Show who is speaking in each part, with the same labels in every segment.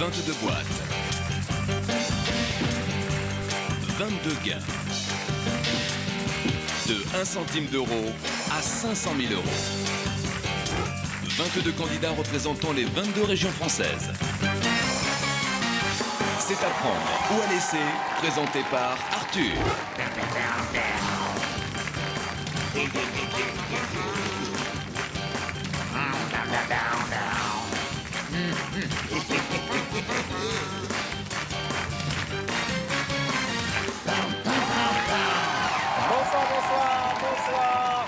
Speaker 1: 22 boîtes. 22 gains. De 1 centime d'euro à 500 000 euros. 22 candidats représentant les 22 régions françaises. C'est à prendre ou à laisser, présenté par Arthur.
Speaker 2: Bonsoir.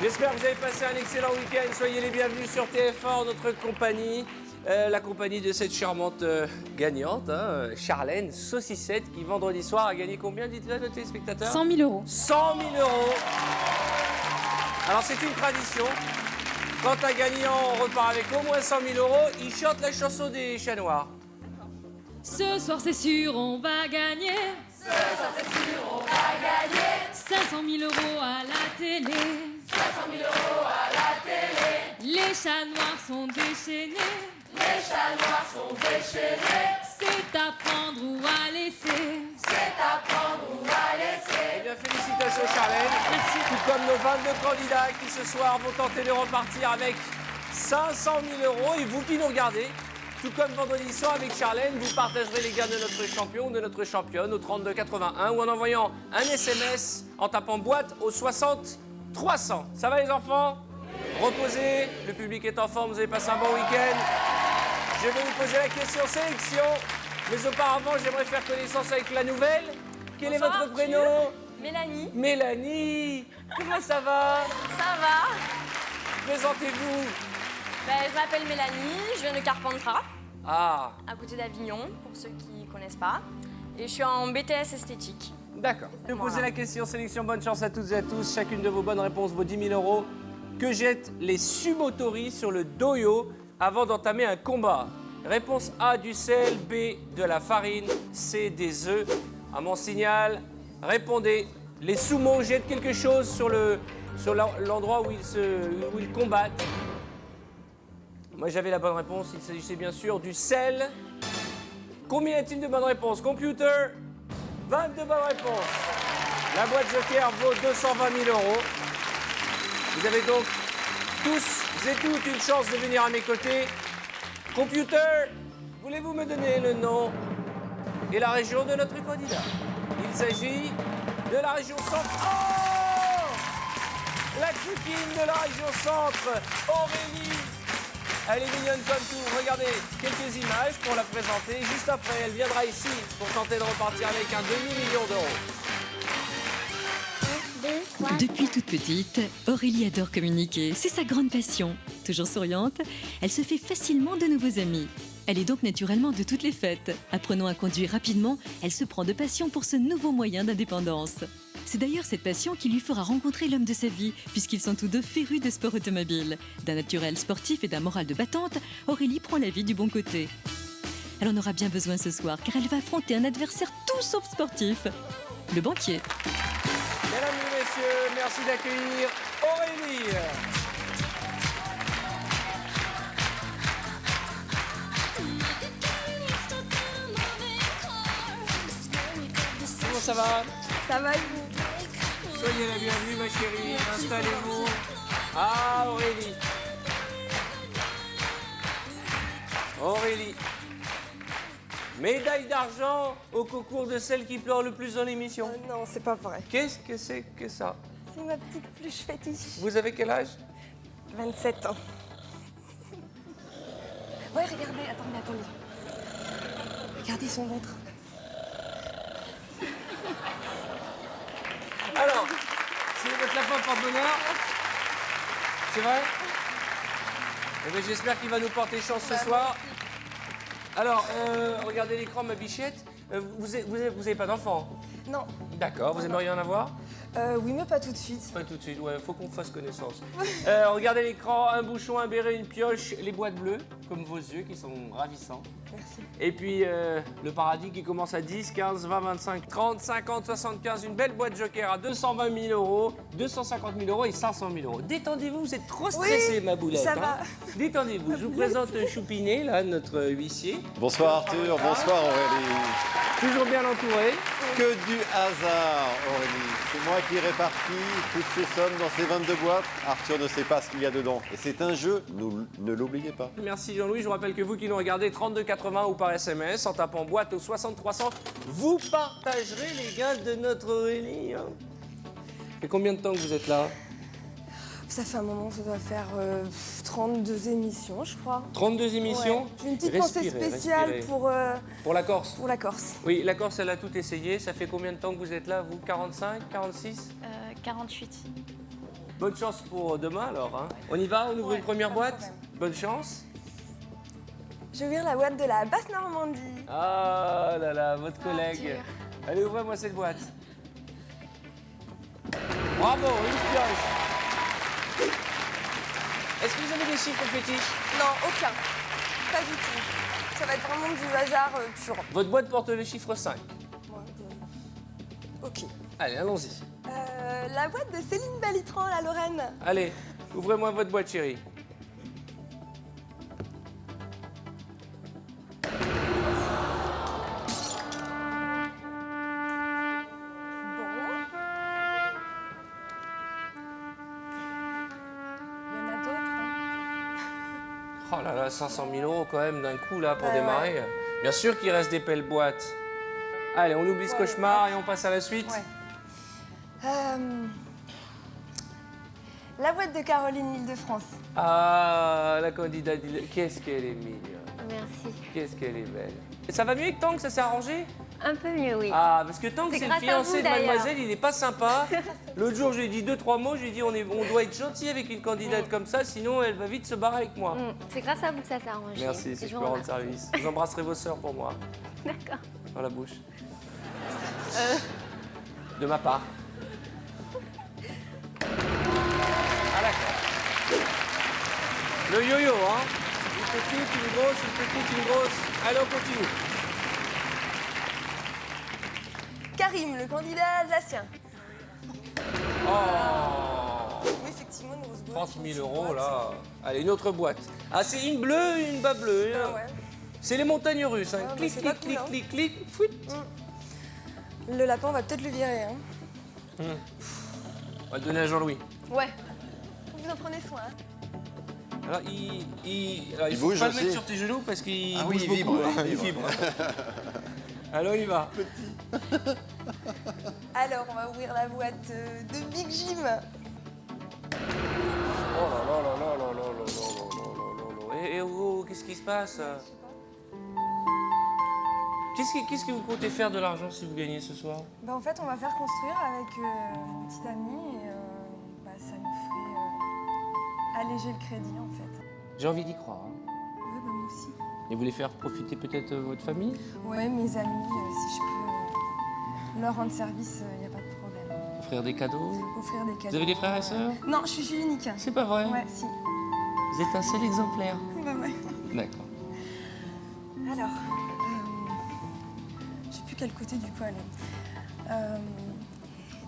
Speaker 2: J'espère que vous avez passé un excellent week-end. Soyez les bienvenus sur TF1 en notre compagnie. La compagnie de cette charmante gagnante, Charlène Saucissette, qui vendredi soir a gagné combien, dites-le à nos téléspectateurs?
Speaker 3: 100 000 euros.
Speaker 2: 100 000 euros. Alors c'est une tradition. Quand un gagnant repart avec au moins 100 000 euros, il chante la chanson des Chats Noirs.
Speaker 3: Ce soir c'est sûr on va gagner. Ce soir c'est sûr on va gagner. 500 000 euros à la télé. 500 000 euros à la télé. Les chats noirs sont déchaînés. Les chats noirs sont déchaînés. C'est à prendre ou à laisser. C'est à prendre ou à laisser.
Speaker 2: Eh bien, félicitations Charlène.
Speaker 3: Merci.
Speaker 2: Tout comme nos 22 candidats qui ce soir vont tenter de repartir avec 500 000 euros. Et vous qui nous regardez, tout comme vendredi soir avec Charlène, vous partagerez les gains de notre champion ou de notre championne au 32 81 ou en envoyant un SMS en tapant boîte au 60 300. Ça va les enfants? Reposez, le public est en forme, vous avez passé un bon week-end. Je vais vous poser la question sélection, mais auparavant j'aimerais faire connaissance avec la nouvelle. Quel est votre prénom?
Speaker 4: Mélanie.
Speaker 2: Mélanie. Comment ça va?
Speaker 4: Ça va?
Speaker 2: Présentez-vous.
Speaker 4: Je m'appelle Mélanie, je viens de Carpentras,
Speaker 2: Ah,
Speaker 4: à côté d'Avignon, pour ceux qui ne connaissent pas. Et je suis en BTS esthétique.
Speaker 2: d'accord. Je vais vous poser
Speaker 4: Voilà.
Speaker 2: la question sélection, bonne chance à toutes et à tous. Chacune de vos bonnes réponses vaut 10 000 euros. Que jettent les sumotori sur le doyo avant d'entamer un combat? Réponse A, du sel, B, de la farine, C, des œufs. À mon signal, répondez. Les sumos jettent quelque chose sur l'endroit où ils combattent. Moi j'avais la bonne réponse, il s'agissait bien sûr du sel. Combien y a-t-il de bonnes réponses? Computer, 22 bonnes réponses. La boîte Joker vaut 220 000 euros. Vous avez donc tous et toutes une chance de venir à mes côtés. Computer, voulez-vous me donner le nom et la région de notre candidat? Il s'agit de la région centre. Oh! La coquine de la région centre, Aurélie. Elle est mignonne comme tout. Regardez, quelques images pour la présenter. Juste après, elle viendra ici pour tenter de repartir avec un demi-million d'euros.
Speaker 5: Depuis toute petite, Aurélie adore communiquer. C'est sa grande passion. Toujours souriante, elle se fait facilement de nouveaux amis. Elle est donc naturellement de toutes les fêtes. Apprenant à conduire rapidement, elle se prend de passion pour ce nouveau moyen d'indépendance. C'est d'ailleurs cette passion qui lui fera rencontrer l'homme de sa vie, puisqu'ils sont tous deux férus de sport automobile. D'un naturel sportif et d'un moral de battante, Aurélie prend la vie du bon côté. Elle en aura bien besoin ce soir, car elle va affronter un adversaire tout sauf sportif, le banquier.
Speaker 2: Mesdames et messieurs, merci d'accueillir Aurélie. Comment ça va?
Speaker 4: Ça va et vous?
Speaker 2: Soyez la bienvenue, ma chérie. Installez-vous. Ah, Aurélie. Aurélie. Médaille d'argent au concours de celle qui pleure le plus dans l'émission.
Speaker 6: Non, c'est pas vrai.
Speaker 2: Qu'est-ce que c'est que ça?
Speaker 6: C'est ma petite pluche fétiche.
Speaker 2: Vous avez quel âge?
Speaker 6: 27 ans. Ouais, regardez, attendez. Regardez son ventre.
Speaker 2: Alors, si votre lapin porte-bonheur, c'est vrai? Eh bien, j'espère qu'il va nous porter chance ce soir. Alors, regardez l'écran, ma bichette. Vous avez pas d'enfant?
Speaker 6: Non,
Speaker 2: D'accord, vous aimeriez en avoir?
Speaker 6: Oui, mais pas tout de suite.
Speaker 2: Pas tout de suite, ouais, faut qu'on fasse connaissance. Regardez l'écran, un bouchon, un béret, une pioche, les boîtes bleues, comme vos yeux qui sont ravissants.
Speaker 6: Merci.
Speaker 2: Et puis le paradis qui commence à 10, 15, 20, 25, 30, 50, 75, une belle boîte joker à 220 000 euros, 250 000 euros et 500 000 euros. Détendez-vous, vous êtes trop stressé, ma boulette.
Speaker 6: ça va.
Speaker 2: Détendez-vous, je vous présente Choupinet, là, notre huissier.
Speaker 7: Bonsoir Arthur, bonsoir Aurélie.
Speaker 2: Toujours bien entouré.
Speaker 7: Que du hasard Aurélie. C'est moi qui répartis toutes ces sommes dans ces 22 boîtes. Arthur ne sait pas ce qu'il y a dedans. Et c'est un jeu, ne l'oubliez pas.
Speaker 2: Merci Jean-Louis, je vous rappelle que vous qui nous regardez 32,80 ou par SMS, en tapant boîte au 60 300, vous partagerez les gains de notre Aurélie. Hein. Et combien de temps que vous êtes là?
Speaker 6: Ça fait un moment, ça doit faire 32 émissions, je crois.
Speaker 2: 32 émissions.
Speaker 6: Ouais. J'ai une petite pensée spéciale
Speaker 2: respirez. Pour la Corse.
Speaker 6: pour la Corse.
Speaker 2: Oui, la Corse, elle a tout essayé. Ça fait combien de temps que vous êtes là, vous? 45, 46?
Speaker 8: 48.
Speaker 2: Bonne chance pour demain, alors. Hein. On y va? On ouvre une première
Speaker 6: pas de
Speaker 2: boîte?
Speaker 6: problème.
Speaker 2: Bonne chance.
Speaker 6: Je vais ouvrir la boîte de la Basse-Normandie.
Speaker 2: Ah là là, votre collègue.
Speaker 8: dur.
Speaker 2: Allez, ouvrez-moi cette boîte. Bravo, une pioche. Est-ce que vous avez des chiffres fétiches?
Speaker 6: Non, aucun. Pas du tout. Ça va être vraiment du hasard pur.
Speaker 2: Votre boîte porte le chiffre 5.
Speaker 6: Ouais, ok.
Speaker 2: Allez, allons-y.
Speaker 6: La boîte de Céline Balitran, la Lorraine.
Speaker 2: Allez, ouvrez-moi votre boîte, chérie.
Speaker 6: Il y en a d'autres. Hein.
Speaker 2: Oh là là, 500 000 euros quand même d'un coup là pour
Speaker 6: Ouais,
Speaker 2: démarrer. Bien sûr qu'il reste des belles boîtes. Allez, on oublie ce
Speaker 6: Ouais,
Speaker 2: cauchemar et on passe à la suite.
Speaker 6: Ouais. La boîte de Caroline Île-de-France.
Speaker 2: Ah, la candidate, qu'est-ce qu'elle est mignonne.
Speaker 8: Merci.
Speaker 2: Qu'est-ce qu'elle est belle. Et ça va mieux avec Tank, ça s'est arrangé?
Speaker 8: Un peu mieux, oui.
Speaker 2: Ah, parce que Tank,
Speaker 8: C'est
Speaker 2: c'est le
Speaker 8: grâce à
Speaker 2: fiancé
Speaker 8: vous,
Speaker 2: de
Speaker 8: d'ailleurs.
Speaker 2: mademoiselle, il n'est pas sympa. L'autre jour, je lui ai dit 2-3 mots, je lui ai dit on doit être gentil avec une candidate comme ça, sinon elle va vite se barrer avec moi.
Speaker 8: C'est grâce à vous que ça s'est arrangé.
Speaker 2: Merci, si
Speaker 8: Et
Speaker 2: je
Speaker 8: vous
Speaker 2: peux rendre
Speaker 8: remercie.
Speaker 2: service. Vous embrasserez vos sœurs pour moi,
Speaker 8: D'accord.
Speaker 2: dans la bouche. De ma part. Ah d'accord. Le yo-yo, hein. Une petite, une grosse, une petite, une grosse. Allez, on continue.
Speaker 6: Karim, le candidat alsacien.
Speaker 2: Oh,
Speaker 6: Oui, effectivement, une grosse boîte.
Speaker 2: 30 000 euros, là. Allez, une autre boîte. Ah, c'est une bleue, une bas bleue.
Speaker 6: Ah ouais.
Speaker 2: C'est les montagnes russes. Hein.
Speaker 6: Ouais, bah,
Speaker 2: Clic,
Speaker 6: c'est
Speaker 2: clic,
Speaker 6: pas
Speaker 2: clic,
Speaker 6: cool, hein.
Speaker 2: clic, clic, fouit.
Speaker 6: Le lapin, on va peut-être le virer. Hein.
Speaker 2: On va le donner à Jean-Louis.
Speaker 6: Ouais. Vous en prenez soin. Hein.
Speaker 2: Alors, il faut
Speaker 7: bouge
Speaker 2: pas le
Speaker 7: aussi.
Speaker 2: mettre sur tes genoux parce qu'il
Speaker 7: Ah oui,
Speaker 2: bouge
Speaker 7: il vibre,
Speaker 2: beaucoup. hein.
Speaker 7: il
Speaker 2: Il vibre. Alors, on y va.
Speaker 6: Alors, on va ouvrir la boîte de Big Jim.
Speaker 2: Oh là là là là là là là là là là. Et oh, qu'est-ce qui se passe? Qu'est-ce que vous comptez faire de l'argent si vous gagnez ce soir?
Speaker 6: Bah, en fait, on va faire construire avec une petite amie et bah, ça nous ferait alléger le crédit, en fait.
Speaker 2: J'ai envie d'y croire. hein.
Speaker 6: Ouais, bah, moi aussi.
Speaker 2: Et vous voulez faire profiter peut-être votre famille?
Speaker 6: Ouais, mes amis, si je peux leur rendre service, il n'y a pas de problème.
Speaker 2: Offrir des cadeaux?
Speaker 6: Offrir des cadeaux.
Speaker 2: Vous avez des frères et sœurs?
Speaker 6: Non, je suis unique.
Speaker 2: C'est pas vrai?
Speaker 6: Ouais, si.
Speaker 2: Vous êtes un seul exemplaire?
Speaker 6: Bah, ouais.
Speaker 2: D'accord.
Speaker 6: Alors, je sais plus quel côté du coup aller.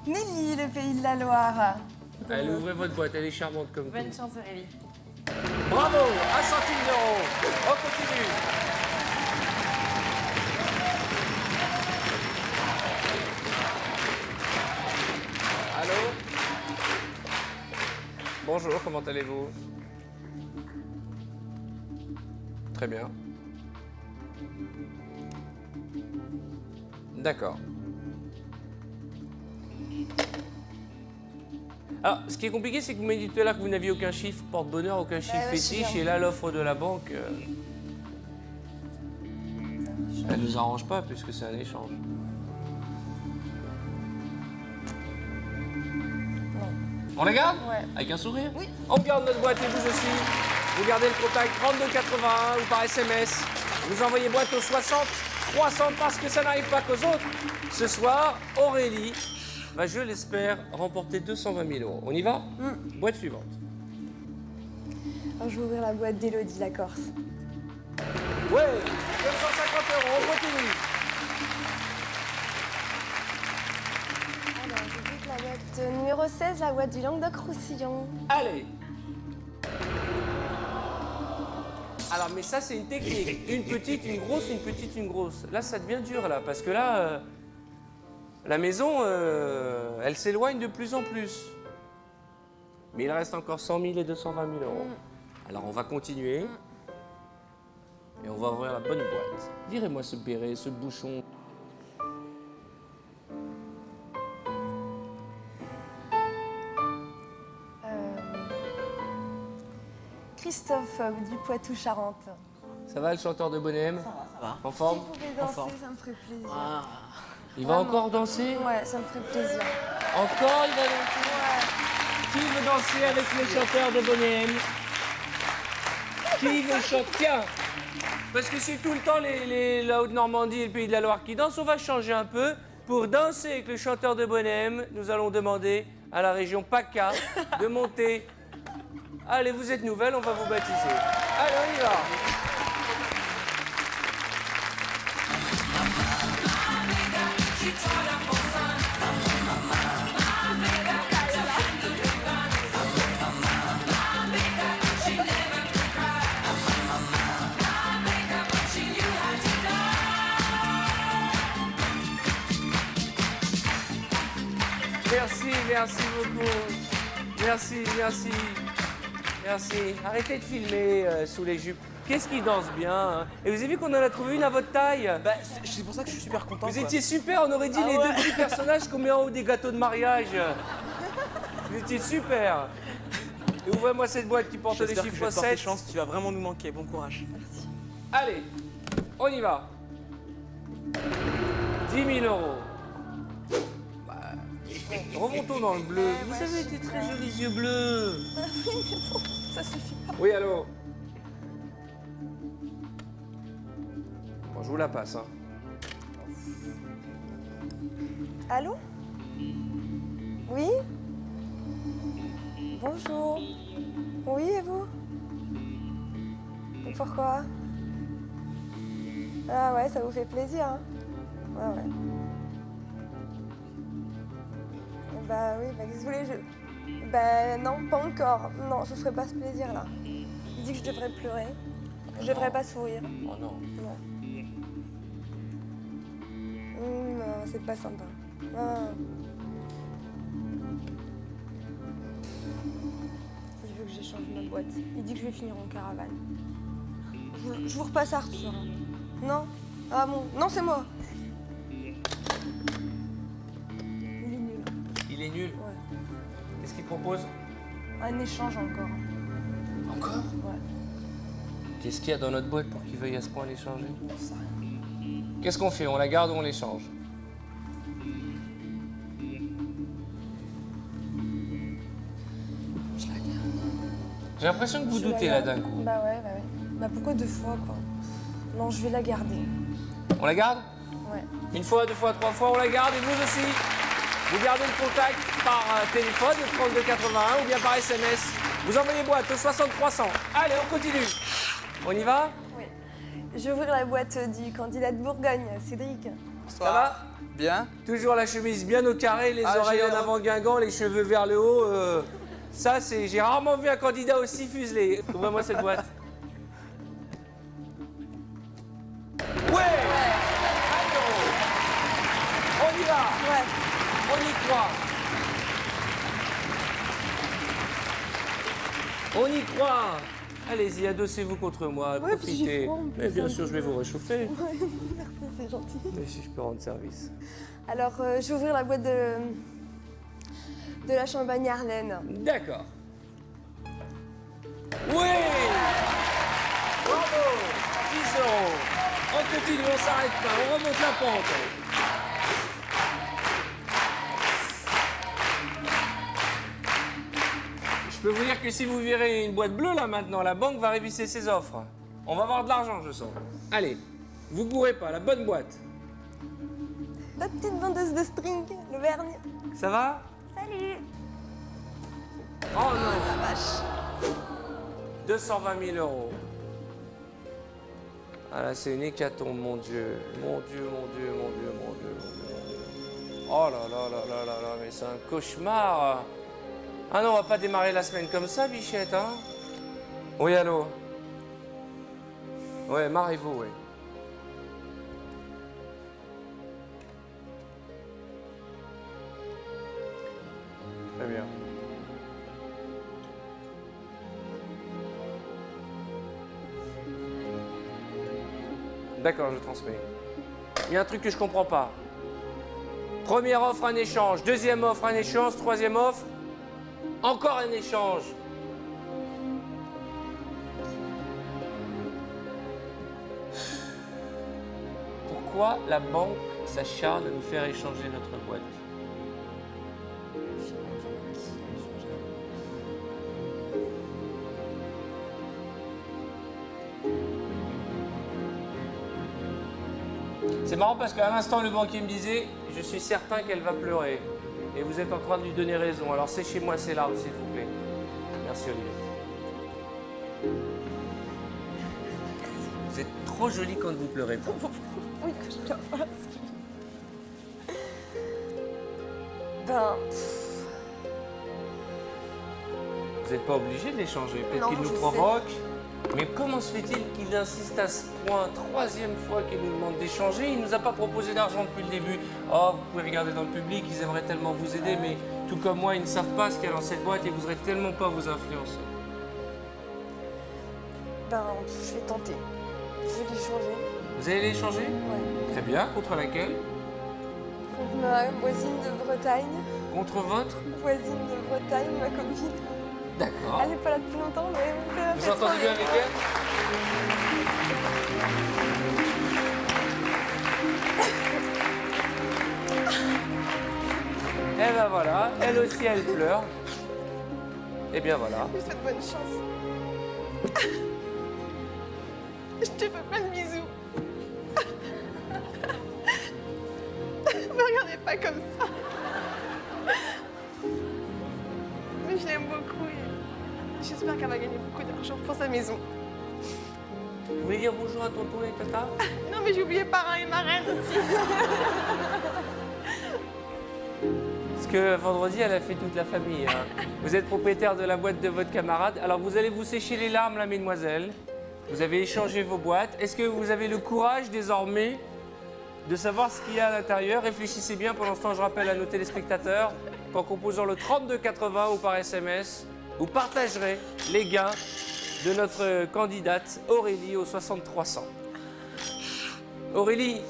Speaker 6: Nelly, le pays de la Loire.
Speaker 2: Allez, ouvrez votre boîte, elle est charmante comme tout.
Speaker 6: Bonne chance, Aurélie.
Speaker 2: Bravo, 1 centime d'euro. On continue. Allô? Bonjour, comment allez-vous? Très bien. D'accord. Alors, ce qui est compliqué, c'est que vous m'avez dit tout à l'heure que vous n'aviez aucun chiffre porte-bonheur, aucun chiffre
Speaker 6: ouais, je
Speaker 2: fétiche,
Speaker 6: sais bien.
Speaker 2: et là, l'offre de la banque, elle nous arrange pas puisque c'est un échange. On la garde?
Speaker 6: Ouais.
Speaker 2: Avec un sourire?
Speaker 6: Oui.
Speaker 2: On garde notre boîte et vous aussi. Vous gardez le contact 3281 ou par SMS. Vous envoyez boîte au 60 300 parce que ça n'arrive pas qu'aux autres. Ce soir, Aurélie va, je l'espère, remporter 220 000 euros. On y va? Boîte suivante.
Speaker 6: Alors, je vais ouvrir la boîte d'Élodie la Corse.
Speaker 2: Ouais, 250 euros, on continue.
Speaker 6: Alors, j'ouvre la boîte numéro 16, la boîte du Languedoc-Roussillon.
Speaker 2: Allez. Alors, mais ça, c'est une technique. Une petite, une grosse, une petite, une grosse. Là, ça devient dur, là, parce que là, la maison, elle s'éloigne de plus en plus. Mais il reste encore 100 000 et 220 000 euros. Alors, on va continuer. Et on va ouvrir la bonne boîte. Virez-moi ce béret, ce bouchon.
Speaker 6: Christophe du Poitou-Charentes.
Speaker 2: Ça va, le chanteur de Bonhomme? Ça va. En forme?
Speaker 6: Si vous pouvez danser, ça me ferait plaisir.
Speaker 2: Il va encore danser?
Speaker 6: Ouais, ça me ferait plaisir.
Speaker 2: Encore, il va danser?
Speaker 6: Ouais.
Speaker 2: Qui veut danser avec le chanteur de Bonhomme? Qui veut chanter? Tiens, parce que c'est tout le temps la Haute-Normandie et le Pays de la Loire qui dansent, on va changer un peu. Pour danser avec le chanteur de Bonhomme, nous allons demander à la région PACA de monter. Allez, vous êtes nouvelle, on va vous baptiser. Allez, on y va. Merci beaucoup. Merci. Arrêtez de filmer sous les jupes. Qu'est-ce qui danse bien hein? Et vous avez vu qu'on en a trouvé une à votre taille?
Speaker 9: Bah, c'est pour ça que je suis super content.
Speaker 2: Vous étiez super, on aurait dit les deux petits personnages qu'on met en haut des gâteaux de mariage. Vous étiez super. Et ouvrez-moi cette boîte qui porte les chiffres 7.
Speaker 9: Chance, tu vas vraiment nous manquer. Bon courage.
Speaker 6: Merci.
Speaker 2: Allez, on y va. 10 000 euros. Remontons dans le bleu. Vous avez été très jolis yeux bleus.
Speaker 6: Ça suffit pas.
Speaker 2: Oui, allô. Bon, je vous la passe. Hein.
Speaker 6: Allô? Oui? Bonjour. Oui, et vous? Et pourquoi? Ah ouais, ça vous fait plaisir, hein? Ouais. Bah oui, bah qu'est-ce que vous voulez, Bah non, pas encore. Non, je ferai pas ce plaisir-là. Il dit que je devrais pleurer. Je devrais pas sourire.
Speaker 2: Oh non.
Speaker 6: Non. Non, c'est pas sympa. Ah. Il veut que j'échange ma boîte. Il dit que je vais finir en caravane. Je vous repasse Arthur. Non? Ah bon? Non, c'est moi. Il est nul.
Speaker 2: Il est nul?
Speaker 6: Ouais.
Speaker 2: Qu'est-ce qu'il propose?
Speaker 6: Un échange encore.
Speaker 2: Encore?
Speaker 6: Ouais.
Speaker 2: Qu'est-ce qu'il y a dans notre boîte pour qu'il veuille à ce point l'échanger? Qu'est-ce qu'on fait? On la garde ou on l'échange?
Speaker 6: Je la garde.
Speaker 2: J'ai l'impression que vous doutez là d'un coup.
Speaker 6: Bah ouais. Bah pourquoi 2 fois, quoi? Non, je vais la garder.
Speaker 2: On la garde?
Speaker 6: Ouais.
Speaker 2: 1 fois, 2 fois, 3 fois, on la garde et vous aussi. Vous gardez le contact par téléphone, le 3281 ou bien par SMS. Vous envoyez boîte au 60 300. Allez, on continue. On y va?
Speaker 6: Oui. Je vais ouvrir la boîte du candidat de Bourgogne, Cédric.
Speaker 2: Ça va?
Speaker 9: Bien.
Speaker 2: Toujours la chemise bien au carré, les oreilles en avant guingant, les cheveux vers le haut. Ça, c'est. J'ai rarement vu un candidat aussi fuselé. Ouvrez-moi cette boîte. Ouais! Allô! On y va!
Speaker 6: Ouais.
Speaker 2: On y croit! On y croit! Allez-y, adossez-vous contre moi,
Speaker 6: Ouais, puis j'ai
Speaker 2: profitez.
Speaker 6: froid en plus,
Speaker 2: Mais bien
Speaker 6: un
Speaker 2: sûr,
Speaker 6: peu.
Speaker 2: je vais vous réchauffer.
Speaker 6: Ouais, merci, c'est gentil.
Speaker 2: Mais si je peux rendre service.
Speaker 6: Alors, je vais ouvrir la boîte de la Champagne-Arlenne.
Speaker 2: D'accord. Oui! Bravo! 10 euros. On continue, on s'arrête pas, on remonte la pente. Je peux vous dire que si vous virez une boîte bleue là maintenant, la banque va réviser ses offres. On va avoir de l'argent, je sens. Allez, vous courez pas, la bonne boîte.
Speaker 6: La petite vendeuse de string, le vernis.
Speaker 2: Ça va?
Speaker 6: Salut.
Speaker 2: Oh non.
Speaker 6: La vache.
Speaker 2: 220 000 euros. Ah là, c'est une hécatombe, mon Dieu. Mon Dieu, mon Dieu, mon Dieu, mon Dieu, mon Dieu, mon Dieu. Oh là là là là là là, mais c'est un cauchemar. Ah non, on va pas démarrer la semaine comme ça, Bichette, hein? Oui, allô? Ouais, marrez-vous, oui. Très bien. D'accord, je transmets. Il y a un truc que je comprends pas. Première offre, un échange. Deuxième offre, un échange. Troisième offre, encore un échange. Pourquoi la banque s'acharne de nous faire échanger notre boîte? C'est marrant parce qu'à l'instant, le banquier me disait « Je suis certain qu'elle va pleurer ». Et vous êtes en train de lui donner raison. Alors séchez-moi ces larmes, s'il vous plaît. Merci, Olivier. Vous êtes trop jolie quand vous pleurez pas.
Speaker 6: Oui, que je dois pas. Ben,
Speaker 2: Vous n'êtes pas obligé de l'échanger. Peut-être
Speaker 6: Non,
Speaker 2: qu'il nous
Speaker 6: je sais.
Speaker 2: provoque. Mais comment se fait-il qu'il insiste à ce point, troisième fois qu'il nous demande d'échanger? Il ne nous a pas proposé d'argent depuis le début. Oh, vous pouvez regarder dans le public, ils aimeraient tellement vous aider, mais tout comme moi, ils ne savent pas ce qu'il y a dans cette boîte et vous n'aurez tellement pas vous influencer.
Speaker 6: ben, je vais tenter. Je vais l'échanger.
Speaker 2: Vous allez l'échanger?
Speaker 6: Ouais.
Speaker 2: Très bien. Contre laquelle?
Speaker 6: Contre ma voisine de Bretagne.
Speaker 2: Contre votre?
Speaker 6: Voisine de Bretagne, ma copine.
Speaker 2: D'accord.
Speaker 6: Elle n'est pas là depuis longtemps, mais elle me fait
Speaker 2: Vous entendez bien avec elle? Eh ben voilà, elle aussi elle pleure. Eh bien voilà.
Speaker 6: Je te souhaite bonne chance. Je te fais plein de bisous. Me regardez pas comme ça. Mais je l'aime beaucoup et j'espère qu'elle va gagner beaucoup d'argent pour sa maison.
Speaker 2: Vous voulez dire bonjour à tonton et tata?
Speaker 6: Non mais j'ai oublié parrain et marraine aussi.
Speaker 2: Parce que vendredi, elle a fait toute la famille. Hein. Vous êtes propriétaire de la boîte de votre camarade. Alors vous allez vous sécher les larmes là, mesdemoiselles. Vous avez échangé vos boîtes. Est-ce que vous avez le courage désormais de savoir ce qu'il y a à l'intérieur? Réfléchissez bien. Pendant ce temps, je rappelle à nos téléspectateurs qu'en composant le 3280 ou par SMS, vous partagerez les gains de notre candidate Aurélie au 6300. Aurélie,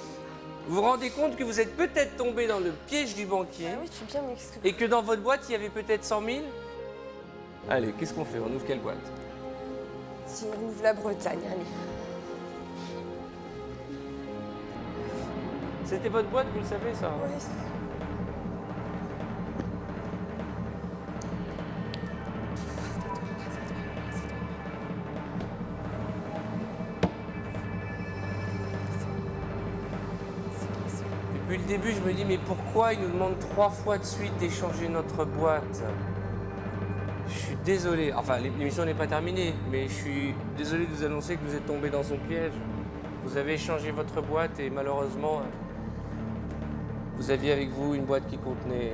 Speaker 2: vous vous rendez compte que vous êtes peut-être tombée dans le piège du banquier
Speaker 6: Ah oui, je suis bien, mais qu'est-ce que...
Speaker 2: et que dans votre boîte, il y avait peut-être 100 000? Allez, qu'est-ce qu'on fait? On ouvre quelle boîte?
Speaker 6: Si on ouvre la Bretagne, allez.
Speaker 2: C'était votre boîte, vous le savez, ça?
Speaker 6: Oui.
Speaker 2: Depuis le début, je me dis, mais pourquoi il nous demande 3 fois de suite d'échanger notre boîte? Je suis désolé. Enfin, l'émission n'est pas terminée, mais je suis désolé de vous annoncer que vous êtes tombé dans son piège. Vous avez échangé votre boîte et malheureusement, vous aviez avec vous une boîte qui contenait...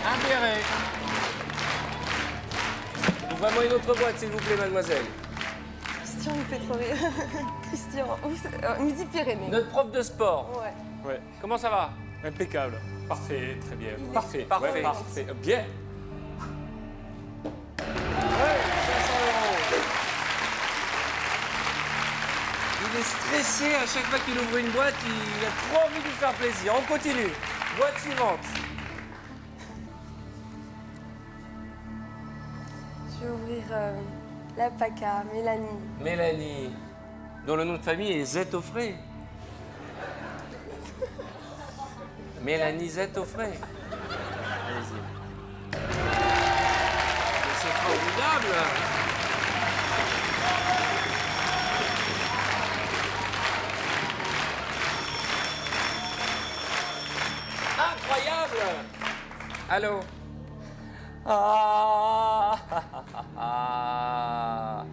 Speaker 2: un béret. Vraiment une autre boîte, s'il vous plaît, mademoiselle.
Speaker 6: Christian, il me fait trop rire. Christian, Midi-Pyrénées.
Speaker 2: Notre prof de sport.
Speaker 6: Ouais.
Speaker 10: Ouais,
Speaker 2: Comment ça va?
Speaker 10: impeccable. Parfait, très bien.
Speaker 6: est
Speaker 10: Parfait,
Speaker 2: parfait.
Speaker 10: ouais, parfait. Bien.
Speaker 2: Ouais, 500 €. Il est stressé à chaque fois qu'il ouvre une boîte, il a trop envie de nous faire plaisir. On continue. Boîte suivante.
Speaker 6: Je vais ouvrir la PACA, Mélanie.
Speaker 2: Mélanie, dont le nom de famille est Zetoffré. Mélanie Zetoffré. Allez-y. C'est formidable. Allô? Ah, ah, ah, ah, ah.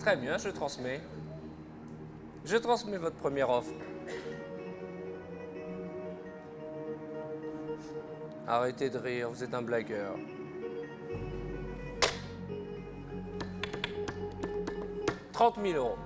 Speaker 2: Très bien, je transmets. Je transmets votre première offre. Arrêtez de rire, vous êtes un blagueur. « 30 000 euros.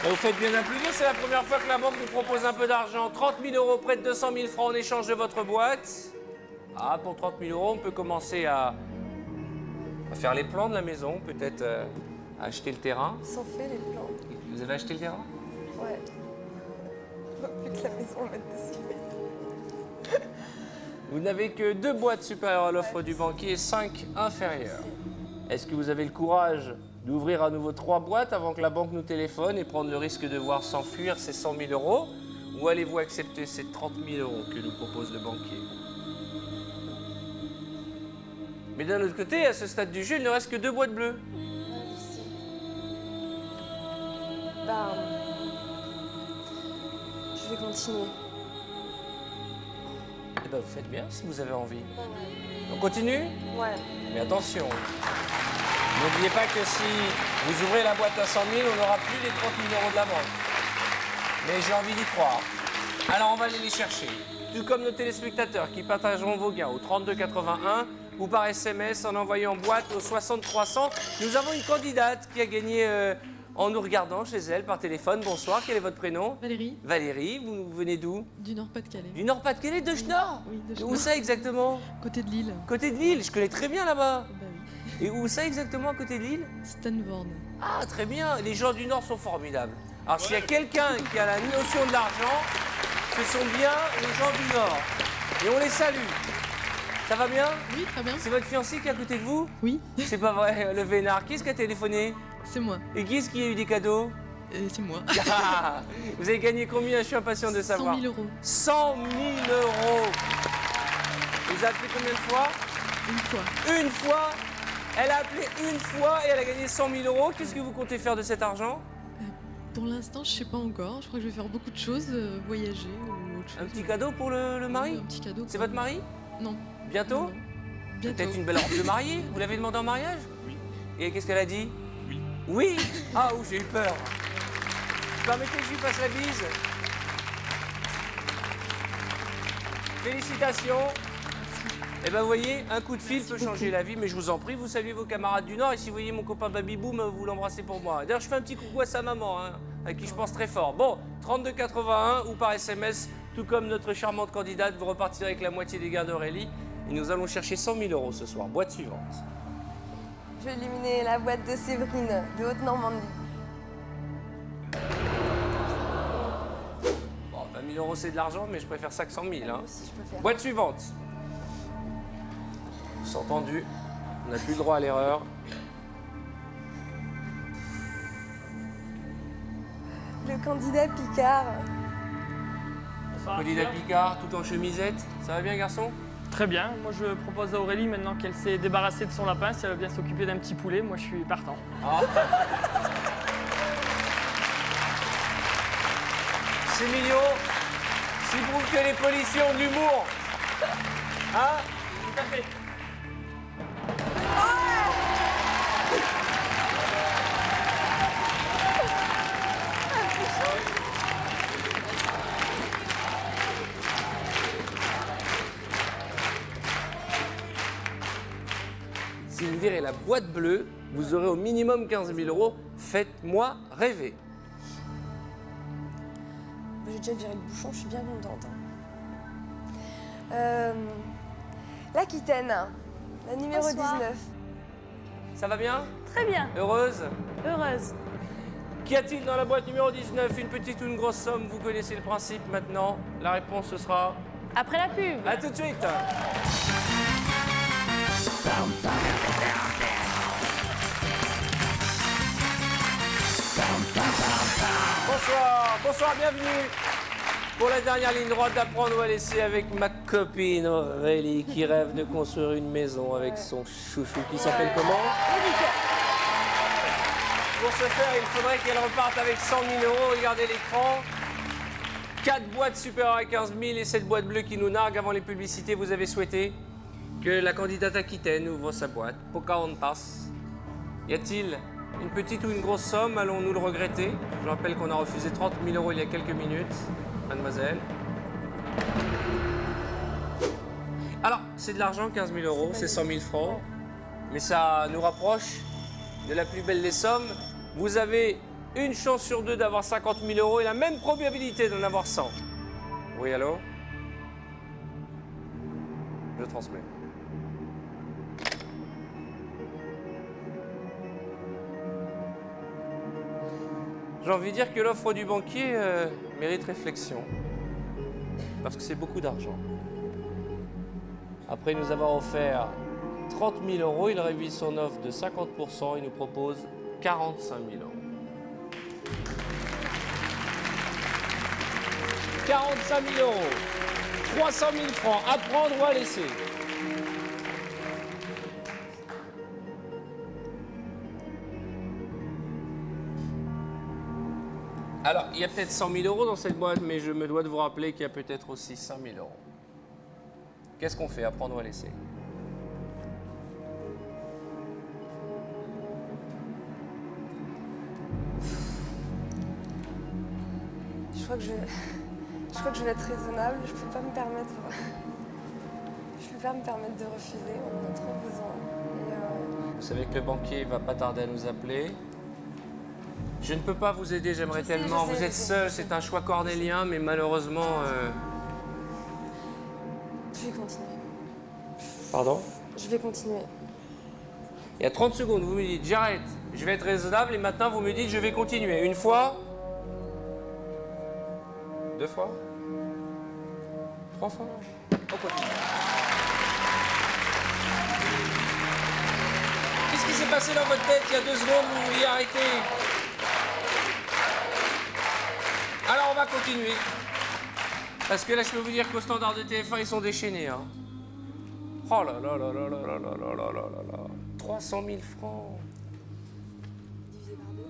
Speaker 2: Vous faites bien applaudir, c'est la première fois que la banque nous propose un peu d'argent. 30 000 euros, près de 200 000 francs en échange de votre boîte. Ah, pour 30 000 euros, on peut commencer à faire les plans de la maison, peut-être acheter le terrain.
Speaker 6: Ils sont faits les plans.
Speaker 2: Vous avez acheté le terrain?
Speaker 6: Ouais. Plus que la maison, on va mettre dessus.
Speaker 2: Vous n'avez que 2 boîtes supérieures à l'offre du banquier et 5 inférieures. Est-ce que vous avez le courage d'ouvrir à nouveau 3 boîtes avant que la banque nous téléphone et prendre le risque de voir s'enfuir ces 100 000 euros? Ou allez-vous accepter ces 30 000 euros que nous propose le banquier? Mais d'un autre côté, à ce stade du jeu, il ne reste que 2 boîtes bleues.
Speaker 6: Ouais, je sais. Bah. Je vais continuer.
Speaker 2: Eh ben, vous faites bien si vous avez envie.
Speaker 6: Bah ouais.
Speaker 2: On continue?
Speaker 6: Ouais.
Speaker 2: Mais attention, n'oubliez pas que si vous ouvrez la boîte à 100 000, on n'aura plus les 30 000 euros de la banque. Mais j'ai envie d'y croire. Alors on va aller les chercher. Tout comme nos téléspectateurs qui partageront vos gains au 32 81 ou par SMS en envoyant boîte au 60 300. Nous avons une candidate qui a gagné en nous regardant chez elle par téléphone. Bonsoir, quel est votre prénom?
Speaker 3: Valérie,
Speaker 2: Valérie, vous venez d'où?
Speaker 3: du Nord-Pas-de-Calais.
Speaker 2: Du Nord-Pas-de-Calais, de Schnorr?
Speaker 3: Oui, de
Speaker 2: Où
Speaker 3: Schnorr.
Speaker 2: ça exactement?
Speaker 3: Côté de Lille.
Speaker 2: Côté de Lille, je connais très bien là-bas.
Speaker 3: Bah oui.
Speaker 2: Et où ça exactement à côté de Lille?
Speaker 3: Stanvorn.
Speaker 2: Ah, très bien. Les gens du Nord sont formidables. Alors, s'il y a quelqu'un qui a la notion de l'argent, ce sont bien les gens du Nord. Et on les salue. Ça va bien?
Speaker 3: Oui, très bien.
Speaker 2: C'est votre fiancé qui est à côté de vous?
Speaker 3: Oui,
Speaker 2: C'est pas vrai, le vénard. Qui est-ce qui a téléphoné?
Speaker 3: c'est moi.
Speaker 2: Et qui est-ce qui a eu des cadeaux?
Speaker 3: C'est moi.
Speaker 2: Ah, vous avez gagné combien? Je suis impatient de savoir.
Speaker 3: 100 000 euros.
Speaker 2: 100 000 euros. Vous avez appelé combien de fois?
Speaker 3: Une fois.
Speaker 2: Une fois. Elle a appelé une fois et elle a gagné 100 000 euros. Qu'est-ce que vous comptez faire de cet argent?
Speaker 3: Pour l'instant, je sais pas encore. Je crois que je vais faire beaucoup de choses, voyager ou autre chose.
Speaker 2: Un petit cadeau pour le mari?
Speaker 3: Oui, un petit cadeau.
Speaker 2: C'est votre mari?
Speaker 3: Non.
Speaker 2: Bientôt?
Speaker 3: Non. Bientôt.
Speaker 2: Peut-être une belle robe de mariée? Vous l'avez demandé en mariage? Oui. Et qu'est-ce qu'elle a dit? Oui. Oui? Ah, ouh, j'ai eu peur. Permettez que je lui fasse la bise. Félicitations. Eh ben, vous voyez, un coup de fil peut changer la vie, mais je vous en prie, vous saluez vos camarades du Nord et si vous voyez mon copain Baby Boom, vous l'embrassez pour moi. D'ailleurs, je fais un petit coucou à sa maman, hein, à qui je pense très fort. Bon, 32 81 ou par SMS, tout comme notre charmante candidate, vous repartirez avec la moitié des gains d'Aurélie et nous allons chercher 100 000 euros ce soir. Boîte suivante.
Speaker 6: Je vais éliminer la boîte de Séverine, de Haute-Normandie.
Speaker 2: Bon, 20 000 euros, c'est de l'argent, mais je préfère ça que 100 000. Hein.
Speaker 6: Moi aussi, je peux faire.
Speaker 2: Boîte suivante. C'est entendu, on n'a plus le droit à l'erreur.
Speaker 6: Le candidat Picard.
Speaker 2: Candidat Picard, tout en chemisette. Ça va bien, garçon?
Speaker 11: Très bien. Moi, je propose à Aurélie, maintenant qu'elle s'est débarrassée de son lapin, si elle veut bien s'occuper d'un petit poulet, moi, je suis partant.
Speaker 2: Ah. C'est mignon. S'il prouve que les policiers ont de l'humour. Hein?
Speaker 11: Tout à fait.
Speaker 2: Si vous virez la boîte bleue, vous aurez au minimum 15 000 euros. Faites-moi rêver.
Speaker 6: J'ai déjà viré le bouchon, je suis bien contente. L'Aquitaine, la numéro
Speaker 4: Bonsoir.
Speaker 6: 19.
Speaker 2: Ça va bien?
Speaker 4: Très bien.
Speaker 2: Heureuse?
Speaker 4: Heureuse.
Speaker 2: Qu'y a-t-il dans la boîte numéro 19? Une petite ou une grosse somme? Vous connaissez le principe maintenant. La réponse ce sera...
Speaker 4: Après la pub.
Speaker 2: À tout de suite. Bonsoir, bonsoir, bienvenue pour la dernière ligne droite d'apprendre ou à laisser avec ma copine Aurélie qui rêve de construire une maison avec son chouchou qui s'appelle comment? Pour ce faire, il faudrait qu'elle reparte avec 100 000 euros. Regardez l'écran. 4 boîtes supérieures à 15 000 et cette boîte bleue qui nous nargue avant les publicités. Vous avez souhaité que la candidate Aquitaine ouvre sa boîte. Pocahontas. Y a-t-il une petite ou une grosse somme? Allons-nous le regretter? Je rappelle qu'on a refusé 30 000 euros il y a quelques minutes. Mademoiselle. Alors, c'est de l'argent, 15 000 euros, c'est 100 000 francs. Mais ça nous rapproche de la plus belle des sommes. Vous avez une chance sur 2 d'avoir 50 000 euros et la même probabilité d'en avoir 100. Oui, allô? Je transmets. J'ai envie de dire que l'offre du banquier mérite réflexion. Parce que c'est beaucoup d'argent. Après nous avoir offert 30 000 euros, il réduit son offre de 50% et nous propose 45 000 euros. 45 000 euros, 300 000 francs, à prendre ou à laisser. Alors, il y a peut-être 100 000 euros dans cette boîte, mais je me dois de vous rappeler qu'il y a peut-être aussi 5 000 euros. Qu'est-ce qu'on fait, à prendre ou à laisser?
Speaker 6: Je crois que je vais être raisonnable. Je peux pas me permettre de refuser. On en a trop besoin.
Speaker 2: Vous savez que le banquier va pas tarder à nous appeler. Je ne peux pas vous aider, j'aimerais tellement. Vous êtes seul, c'est un choix cornélien, mais malheureusement...
Speaker 6: Je vais continuer.
Speaker 2: Pardon?
Speaker 6: Je vais continuer.
Speaker 2: Il y a 30 secondes, vous me dites j'arrête, je vais être raisonnable, et maintenant vous me dites je vais continuer. Une fois? 2 fois? 3 fois? On continue. Qu'est-ce qui s'est passé dans votre tête il y a 2 secondes, vous vouliez arrêter? Alors on va continuer. Parce que là, je peux vous dire qu'au standard de TF1, ils sont déchaînés. Hein. Oh là là là là là là là là là là là. 300 000 francs.
Speaker 6: Divisé par 2.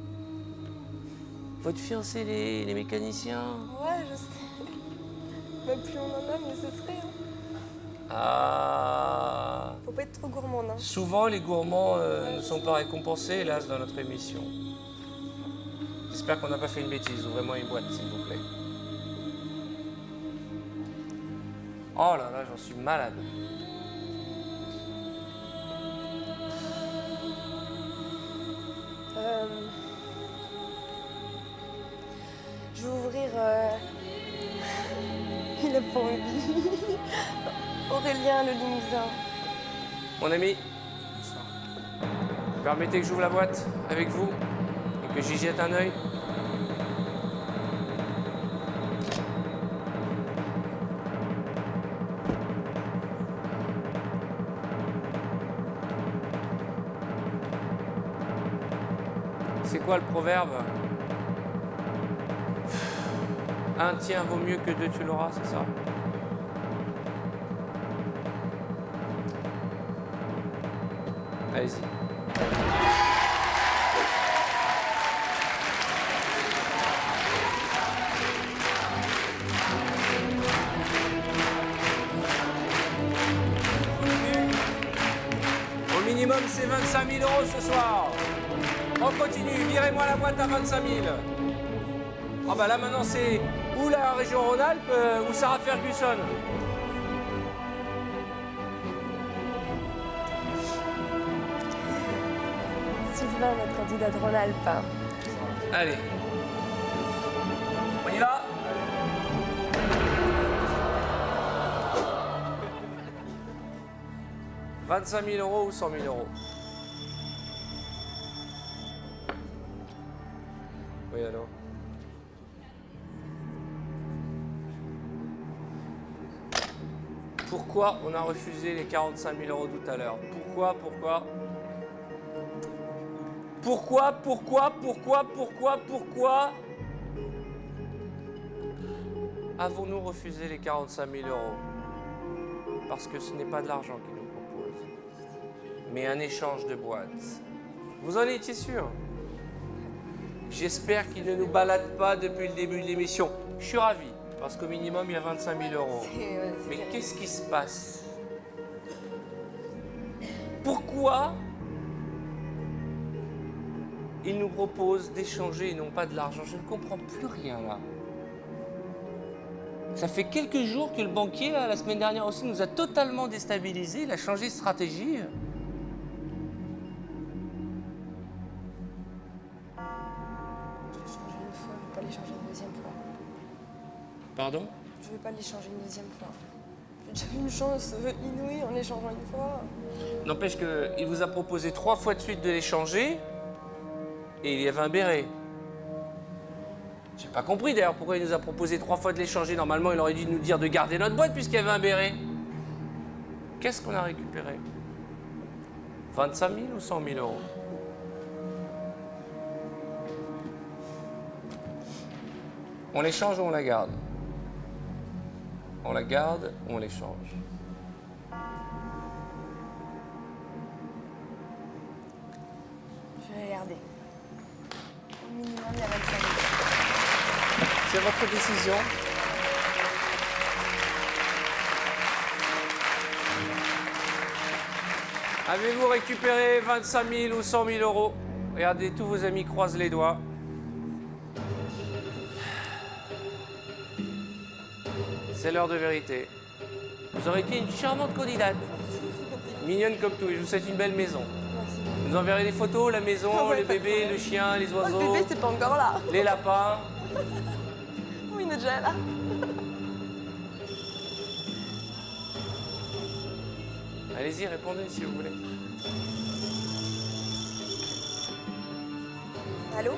Speaker 2: Votre fiancé, les mécaniciens?
Speaker 6: Ouais, je sais. Même plus on en a, mieux ce serait. Hein.
Speaker 2: Ah.
Speaker 6: Faut pas être trop gourmand, hein.
Speaker 2: Souvent, les gourmands ne sont pas récompensés, hélas, dans notre émission. J'espère qu'on n'a pas fait une bêtise. Ouvrez-moi une boîte, s'il vous plaît. Oh là là, j'en suis malade.
Speaker 6: Je vais ouvrir... Il a pas envie. Aurélien, le Limousin.
Speaker 2: Mon ami, permettez que j'ouvre la boîte avec vous et que j'y jette un œil. C'est quoi le proverbe? Un tien vaut mieux que 2 tu l'auras, c'est ça? Allez-y. Au minimum, c'est 25 000 euros ce soir. On continue, virez-moi la boîte à 25 000. Ah bah là maintenant c'est ou la région Rhône-Alpes ou Sarah Ferguson.
Speaker 6: Sylvain, notre candidat de Rhône-Alpes.
Speaker 2: Allez. On y va? « 25 000 euros ou 100 000 euros? Oui, alors? Pourquoi on a refusé les 45 000 euros tout à l'heure? Pourquoi avons-nous refusé les 45 000 euros? Parce que ce n'est pas de l'argent qu'ils nous proposent, mais un échange de boîtes. Vous en étiez sûr? J'espère qu'il ne nous balade pas depuis le début de l'émission. Je suis ravi, parce qu'au minimum, il y a 25 000 euros. Mais qu'est-ce qui se passe? Pourquoi il nous propose d'échanger et non pas de l'argent? Je ne comprends plus rien là. Ça fait quelques jours que le banquier, là, la semaine dernière aussi, nous a totalement déstabilisés. Il a changé de stratégie.
Speaker 6: Je l'ai changé une fois, je ne vais pas les changer une deuxième fois.
Speaker 2: Pardon?
Speaker 6: Je ne vais pas les changer une deuxième fois. J'ai déjà eu une chance inouïe en les changeant une fois.
Speaker 2: N'empêche qu'il vous a proposé 3 fois de suite de les changer et il y avait un béret. J'ai pas compris d'ailleurs pourquoi il nous a proposé 3 fois de les changer. Normalement, il aurait dû nous dire de garder notre boîte puisqu'il y avait un béret. Qu'est-ce qu'on a récupéré? 25 000 ou 100 000 euros? On les change ou on la garde? On la garde ou on les change?
Speaker 6: Je vais les garder. Au minimum, il y a 25 000.
Speaker 2: C'est votre décision. Avez-vous récupéré 25 000 ou 100 000 euros? Regardez, tous vos amis croisent les doigts. C'est l'heure de vérité. Vous aurez été une charmante candidate. Mignonne comme tout. Et je vous souhaite une belle maison.
Speaker 6: Merci.
Speaker 2: Vous enverrez les photos, la maison,
Speaker 6: Ah ouais,
Speaker 2: les
Speaker 6: pas de
Speaker 2: bébés,
Speaker 6: problème.
Speaker 2: le chien, les
Speaker 6: Oh,
Speaker 2: oiseaux,
Speaker 6: le bébé, c'est pas encore là.
Speaker 2: les lapins.
Speaker 6: Oui, il est déjà là.
Speaker 2: Allez-y, répondez si vous voulez.
Speaker 6: Allô?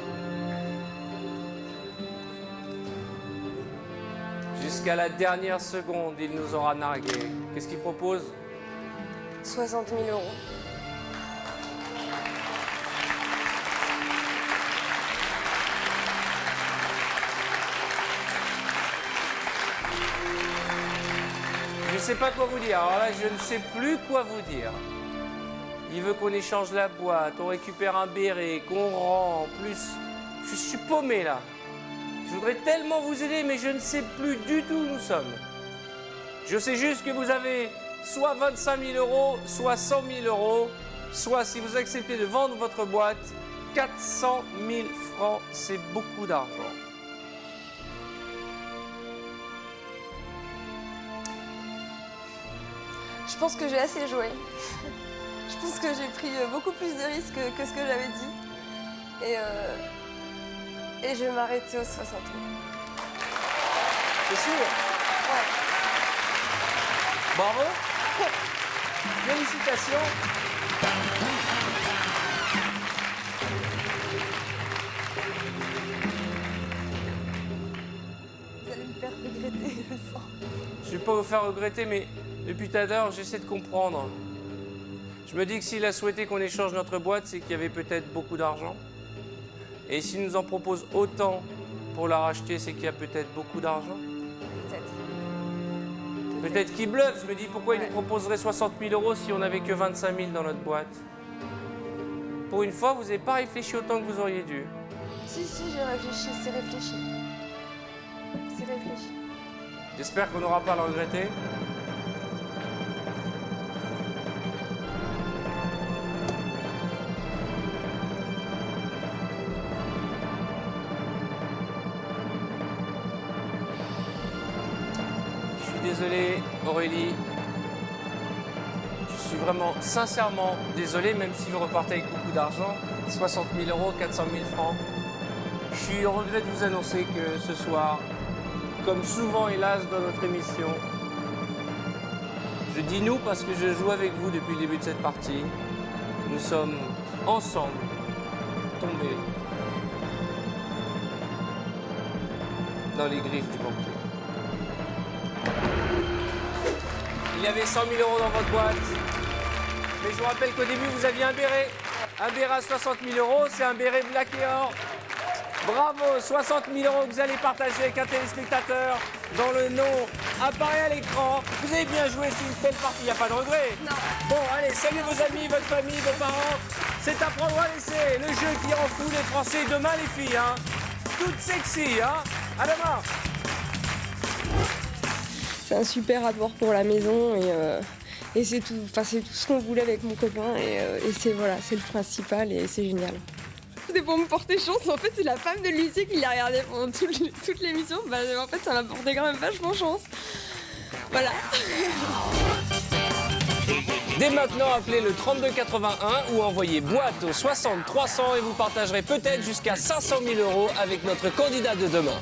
Speaker 2: Jusqu'à la dernière seconde, il nous aura nargués. Qu'est-ce qu'il propose?
Speaker 6: 60 000 euros.
Speaker 2: Je ne sais pas quoi vous dire. Alors là, je ne sais plus quoi vous dire. Il veut qu'on échange la boîte, on récupère un béret, qu'on rend. En plus, je suis paumé là. Je voudrais tellement vous aider, mais je ne sais plus du tout où nous sommes. Je sais juste que vous avez soit 25 000 euros, soit 100 000 euros, soit si vous acceptez de vendre votre boîte, 400 000 francs. C'est beaucoup d'argent.
Speaker 6: Je pense que j'ai assez joué. Je pense que j'ai pris beaucoup plus de risques que ce que j'avais dit. Et je vais m'arrêter aux 60 000.
Speaker 2: C'est sûr?
Speaker 6: Ouais.
Speaker 2: Bravo. Félicitations.
Speaker 6: Vous allez me faire regretter, je sens.
Speaker 2: Je ne vais pas vous faire regretter, mais depuis tout à l'heure, j'essaie de comprendre. Je me dis que s'il a souhaité qu'on échange notre boîte, c'est qu'il y avait peut-être beaucoup d'argent. Et s'il nous en propose autant pour la racheter, c'est qu'il y a peut-être beaucoup d'argent.
Speaker 6: Peut-être.
Speaker 2: Peut-être qu'il bluffe. Je me dis pourquoi il nous proposerait 60 000 euros si on n'avait que 25 000 dans notre boîte. Pour une fois, vous n'avez pas réfléchi autant que vous auriez dû.
Speaker 6: Si, j'ai réfléchi, c'est réfléchi. C'est réfléchi.
Speaker 2: J'espère qu'on n'aura pas à le regretter. Je suis désolé, Aurélie. Je suis vraiment, sincèrement désolé, même si vous repartez avec beaucoup d'argent. 60 000 euros, 400 000 francs. Je suis au regret de vous annoncer que ce soir, comme souvent hélas dans notre émission, je dis nous parce que je joue avec vous depuis le début de cette partie, nous sommes ensemble tombés dans les griffes du banquier. Il y avait 100 000 euros dans votre boîte, mais je vous rappelle qu'au début vous aviez un béret. Un béret à 60 000 euros, c'est un béret black et or. Bravo, 60 000 euros que vous allez partager avec un téléspectateur dont le nom apparaît à l'écran. Vous avez bien joué, c'est une belle partie, il n'y a pas de regret.
Speaker 6: Non.
Speaker 2: Bon, allez, salut vos amis, votre famille, vos parents. C'est à prendre ou à laisser. Le jeu qui rend fou les Français demain, les filles. Hein. Toutes sexy, hein. À demain.
Speaker 6: C'est un super apport pour la maison et c'est tout, c'est tout ce qu'on voulait avec mon copain et c'est le principal et c'est génial. C'était pour me porter chance, en fait c'est la femme de l'huissier qui l'a regardé pendant toute l'émission, en fait ça m'a porté quand même vachement chance. Voilà.
Speaker 2: Dès maintenant, appelez le 3281 ou envoyez boîte au 60 300 et vous partagerez peut-être jusqu'à 500 000 € avec notre candidat de demain.